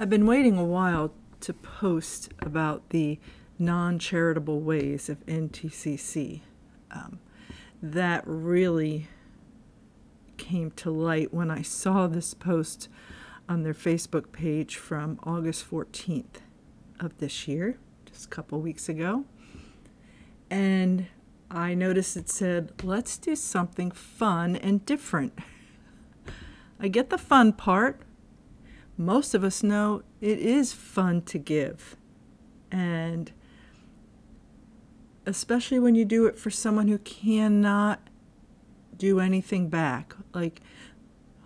I've been waiting a while to post about the non-charitable ways of NTCC. That really came to light when I saw this post on their Facebook page from August 14th of this year, just a couple weeks ago. And I noticed it said, let's do something fun and different. I get the fun part. Most of us know it is fun to give. And especially when you do it for someone who cannot do anything back. Like,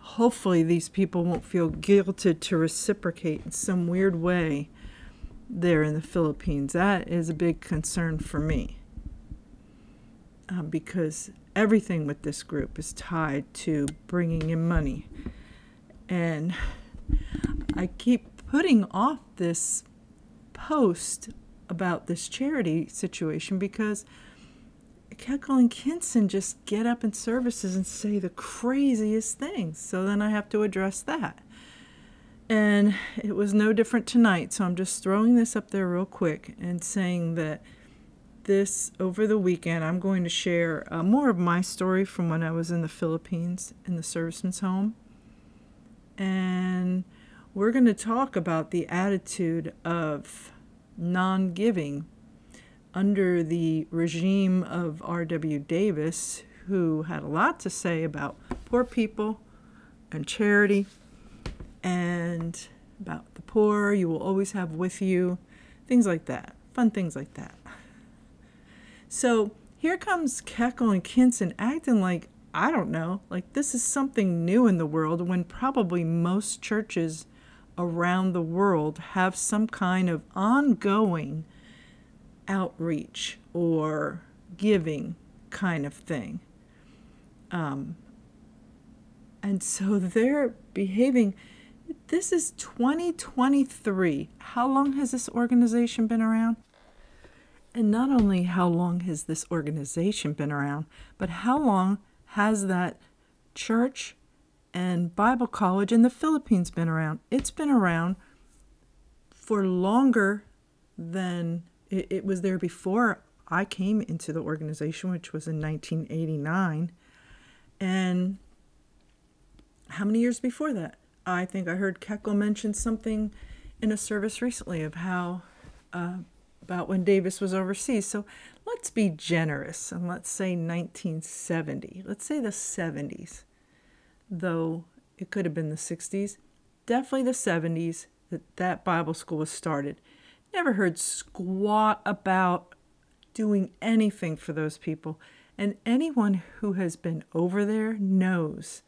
hopefully these people won't feel guilted to reciprocate in some weird way there in the Philippines. That is a big concern for me. Because everything with this group is tied to bringing in money. And I keep putting off this post about this charity situation because Keckle and Kinson just get up in services and say the craziest things. So then I have to address that. And it was no different tonight. So I'm just throwing this up there real quick and saying that over the weekend, I'm going to share more of my story from when I was in the Philippines in the serviceman's home. And we're going to talk about the attitude of non-giving under the regime of R.W. Davis, who had a lot to say about poor people and charity and about the poor you will always have with you, things like that, fun things like that. So here comes Keckle and Kinson acting like, I don't know, like this is something new in the world when probably most churches around the world have some kind of ongoing outreach or giving kind of thing. And so they're behaving. This is 2023. How long has this organization been around? And not only how long has this organization been around, but how long has that church and Bible college in the Philippines been around? It's been around for longer than it was there before I came into the organization, which was in 1989. And how many years before that? I think I heard Keckle mention something in a service recently of how about when Davis was overseas. So let's be generous and let's say 1970. Let's say the 70s, though it could have been the 60s. Definitely the 70s that Bible school was started. Never heard squat about doing anything for those people. And anyone who has been over there knows.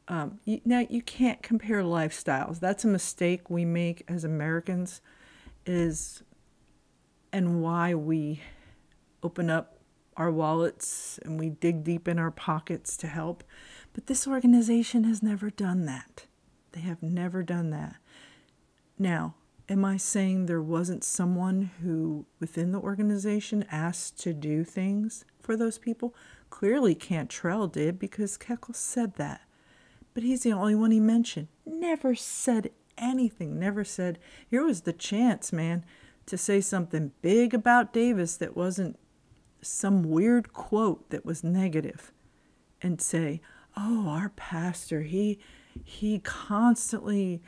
Now, you can't compare lifestyles. That's a mistake we make as Americans, and why we open up our wallets and we dig deep in our pockets to help. But this organization has never done that. They have never done that. Now, am I saying there wasn't someone who within the organization asked to do things for those people? Clearly Cantrell did, because Keckle said that. But he's the only one he mentioned. Never said anything. Never said, here was the chance, man, to say something big about Davis that wasn't some weird quote that was negative, and say, oh, our pastor, he constantly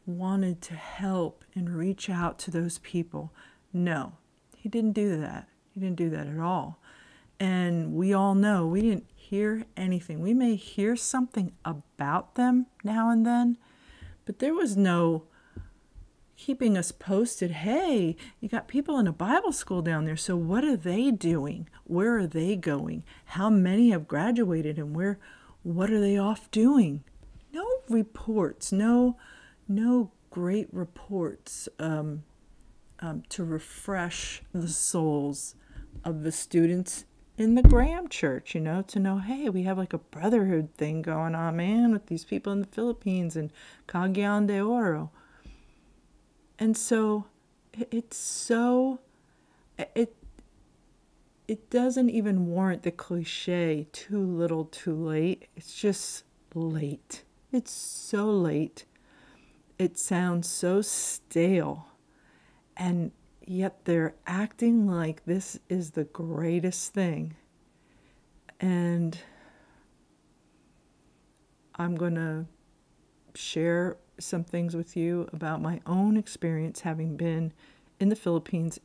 wanted to help and reach out to those people. No, he didn't do that. He didn't do that at all. And we all know we didn't hear anything. We may hear something about them now and then, but there was no keeping us posted. Hey, you got people in a Bible school down there, so what are they doing? Where are they going? How many have graduated, and what are they off doing? No reports, no great reports to refresh the souls of the students in the Graham Church, to know, hey, we have like a brotherhood thing going on, man, with these people in the Philippines and Cagayan de Oro. And so it doesn't even warrant the cliche, too little, too late. It's just late. It's so late. it sounds so stale, and yet they're acting like this is the greatest thing. And I'm going to share some things with you about my own experience having been in the Philippines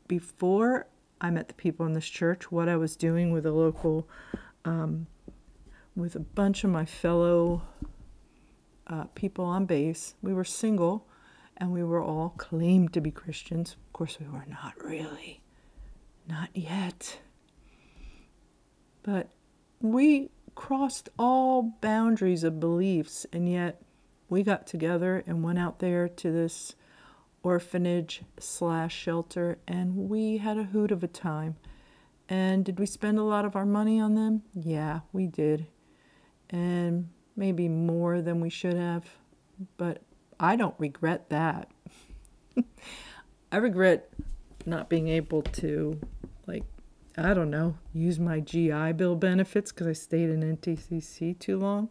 before I met the people in this church, what I was doing with a local, with a bunch of my fellow people on base. We were single, and we were all claimed to be Christians. Of course, we were not really. Not yet. But we crossed all boundaries of beliefs, and yet we got together and went out there to this orphanage/shelter, and we had a hoot of a time. And did we spend a lot of our money on them? Yeah, we did. And maybe more than we should have, but I don't regret that. I regret not being able to, I don't know, use my GI Bill benefits because I stayed in NTCC too long.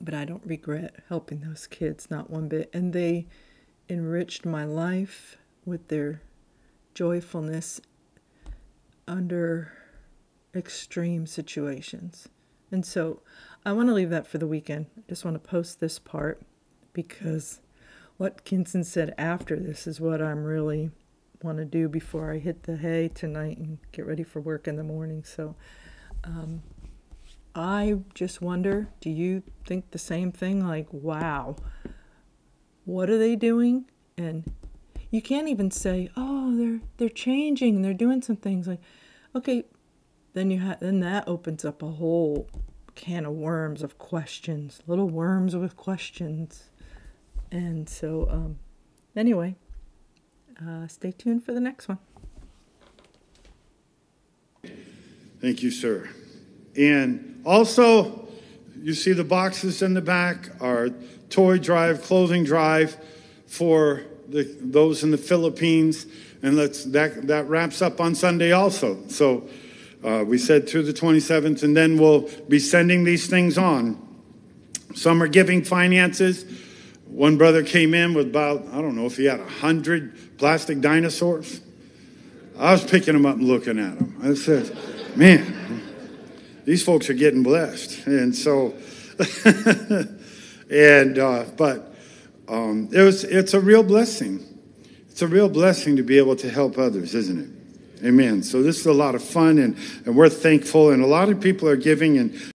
But I don't regret helping those kids, not one bit. And they enriched my life with their joyfulness under extreme situations. And so I want to leave that for the weekend. I just want to post this part because what Kinson said after this is what I'm really want to do before I hit the hay tonight and get ready for work in the morning. So I just wonder, do you think the same thing? Like, wow, what are they doing? And you can't even say, oh, they're changing, they're doing some things. Like, okay, then that opens up a whole can of worms of questions, little worms with questions. And so anyway, stay tuned for the next one. Thank you, sir. And also, you see the boxes in the back, our toy drive, clothing drive for those in the Philippines. And that wraps up on Sunday also. So we said through the 27th, and then we'll be sending these things on. Some are giving finances. One brother came in with about, I don't know if he had 100 plastic dinosaurs. I was picking them up and looking at them. I said, man, these folks are getting blessed. And so, it's a real blessing. It's a real blessing to be able to help others, isn't it? Amen. So this is a lot of fun, and we're thankful. And a lot of people are giving, and